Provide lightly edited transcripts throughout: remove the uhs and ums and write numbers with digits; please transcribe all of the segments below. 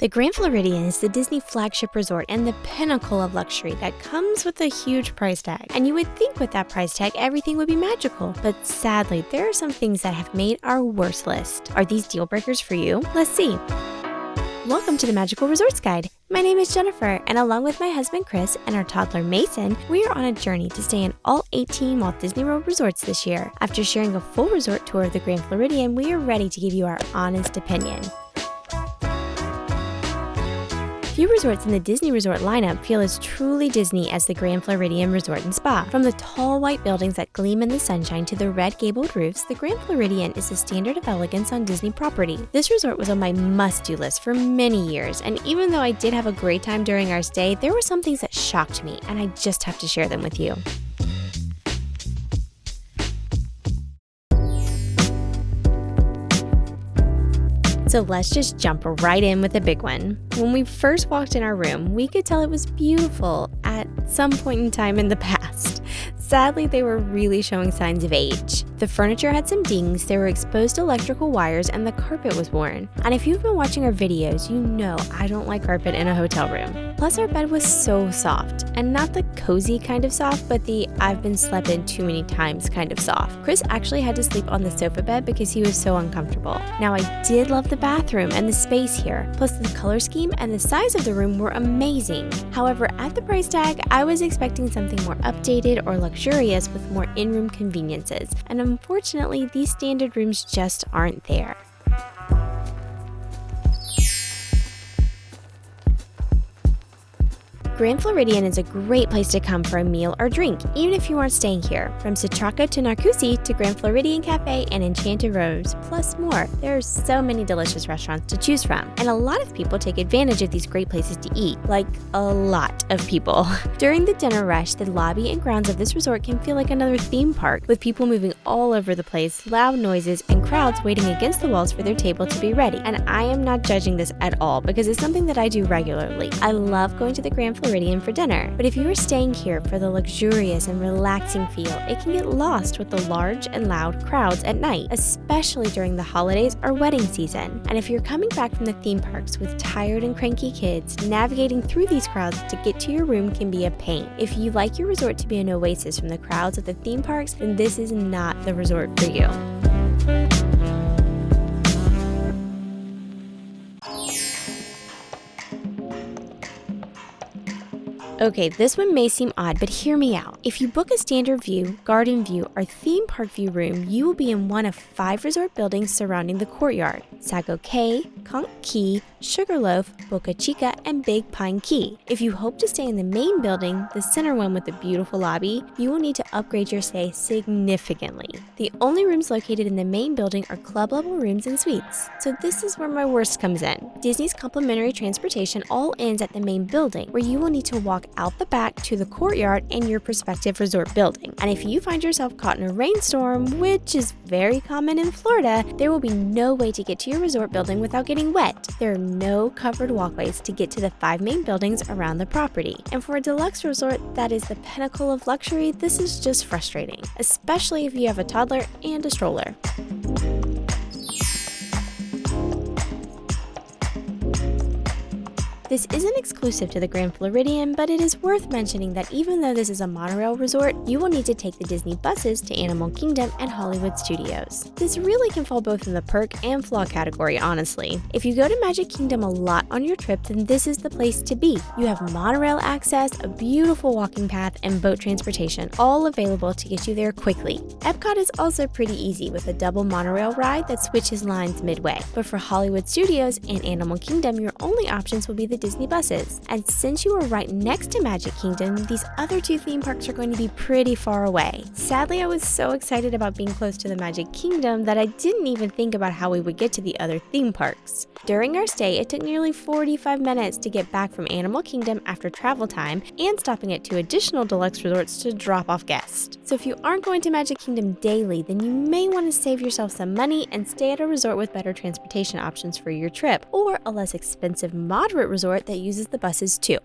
The Grand Floridian is the Disney flagship resort and the pinnacle of luxury that comes with a huge price tag. And you would think with that price tag, everything would be magical. But sadly, there are some things that have made our worst list. Are these deal breakers for you? Let's see. Welcome to the Magical Resorts Guide. My name is Jennifer, and along with my husband Chris and our toddler Mason, we are on a journey to stay in all 18 Walt Disney World resorts this year. After sharing a full resort tour of the Grand Floridian, we are ready to give you our honest opinion. Few resorts in the Disney Resort lineup feel as truly Disney as the Grand Floridian Resort and Spa. From the tall white buildings that gleam in the sunshine to the red gabled roofs, the Grand Floridian is the standard of elegance on Disney property. This resort was on my must-do list for many years, and even though I did have a great time during our stay, there were some things that shocked me, and I just have to share them with you. So let's just jump right in with a big one. When we first walked in our room, we could tell it was beautiful at some point in time in the past. Sadly, they were really showing signs of age. The furniture had some dings, there were exposed electrical wires, and the carpet was worn. And if you've been watching our videos, you know I don't like carpet in a hotel room. Plus, our bed was so soft, and not the cozy kind of soft, but the I've been slept in too many times kind of soft. Chris actually had to sleep on the sofa bed because he was so uncomfortable. Now, I did love the bathroom and the space here, plus the color scheme and the size of the room were amazing. However, at the price tag, I was expecting something more updated or luxurious with more in-room conveniences, and unfortunately, these standard rooms just aren't there. Grand Floridian is a great place to come for a meal or drink, even if you aren't staying here. From Citraca to Narcoossee to Grand Floridian Cafe and Enchanted Rose, plus more. There are so many delicious restaurants to choose from, and a lot of people take advantage of these great places to eat, like a lot of people. During the dinner rush, the lobby and grounds of this resort can feel like another theme park, with people moving all over the place, loud noises, and crowds waiting against the walls for their table to be ready. And I am not judging this at all, because it's something that I do regularly. I love going to the Grand Floridian for dinner, but if you are staying here for the luxurious and relaxing feel, it can get lost with the large and loud crowds at night, especially during the holidays or wedding season. And if you're coming back from the theme parks with tired and cranky kids, navigating through these crowds to get to your room can be a pain. If you like your resort to be an oasis from the crowds at the theme parks, then this is not the resort for you. Okay, this one may seem odd, but hear me out. If you book a standard view, garden view, or theme park view room, you will be in one of 5 resort buildings surrounding the courtyard: Sago Cay, Conch Key, Sugarloaf, Boca Chica, and Big Pine Key. If you hope to stay in the main building, the center one with the beautiful lobby, you will need to upgrade your stay significantly. The only rooms located in the main building are club level rooms and suites. So this is where my worst comes in. Disney's complimentary transportation all ends at the main building, where you will need to walk out the back to the courtyard and your prospective resort building. And if you find yourself caught in a rainstorm, which is very common in Florida, there will be no way to get to your resort building without getting wet. There are no covered walkways to get to the 5 main buildings around the property. And for a deluxe resort that is the pinnacle of luxury, this is just frustrating, especially if you have a toddler and a stroller. This isn't exclusive to the Grand Floridian, but it is worth mentioning that even though this is a monorail resort, you will need to take the Disney buses to Animal Kingdom and Hollywood Studios. This really can fall both in the perk and flaw category, honestly. If you go to Magic Kingdom a lot on your trip, then this is the place to be. You have monorail access, a beautiful walking path, and boat transportation, all available to get you there quickly. Epcot is also pretty easy with a double monorail ride that switches lines midway. But for Hollywood Studios and Animal Kingdom, your only options will be the Disney buses. And since you are right next to Magic Kingdom, these other 2 theme parks are going to be pretty far away. Sadly, I was so excited about being close to the Magic Kingdom that I didn't even think about how we would get to the other theme parks. During our stay, it took nearly 45 minutes to get back from Animal Kingdom after travel time and stopping at 2 additional deluxe resorts to drop off guests. So if you aren't going to Magic Kingdom daily, then you may want to save yourself some money and stay at a resort with better transportation options for your trip, or a less expensive moderate resort that uses the buses too.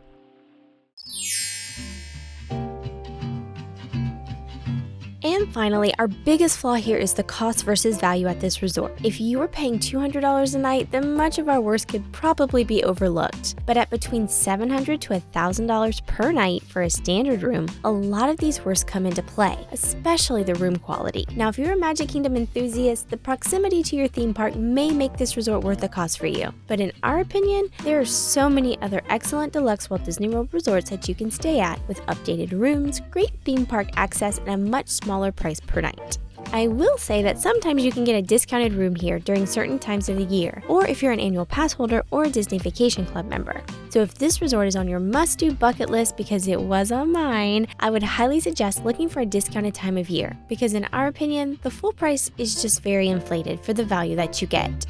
And And finally, our biggest flaw here is the cost versus value at this resort. If you were paying $200 a night, then much of our worst could probably be overlooked. But at between $700 to $1,000 per night for a standard room, a lot of these worsts come into play, especially the room quality. Now, if you're a Magic Kingdom enthusiast, the proximity to your theme park may make this resort worth the cost for you. But in our opinion, there are so many other excellent deluxe Walt Disney World resorts that you can stay at with updated rooms, great theme park access, and a much smaller price per night. I will say that sometimes you can get a discounted room here during certain times of the year, or if you're an annual pass holder or a Disney Vacation Club member. So if this resort is on your must-do bucket list, because it was on mine, I would highly suggest looking for a discounted time of year, because in our opinion, the full price is just very inflated for the value that you get.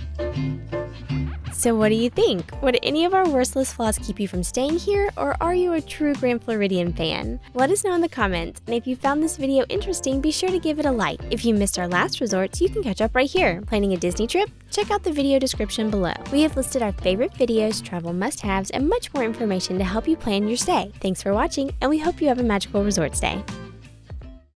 So what do you think? Would any of our worst list flaws keep you from staying here, or are you a true Grand Floridian fan? Let us know in the comments, and if you found this video interesting, be sure to give it a like. If you missed our last resorts, you can catch up right here. Planning a Disney trip? Check out the video description below. We have listed our favorite videos, travel must-haves, and much more information to help you plan your stay. Thanks for watching, and we hope you have a magical resort stay.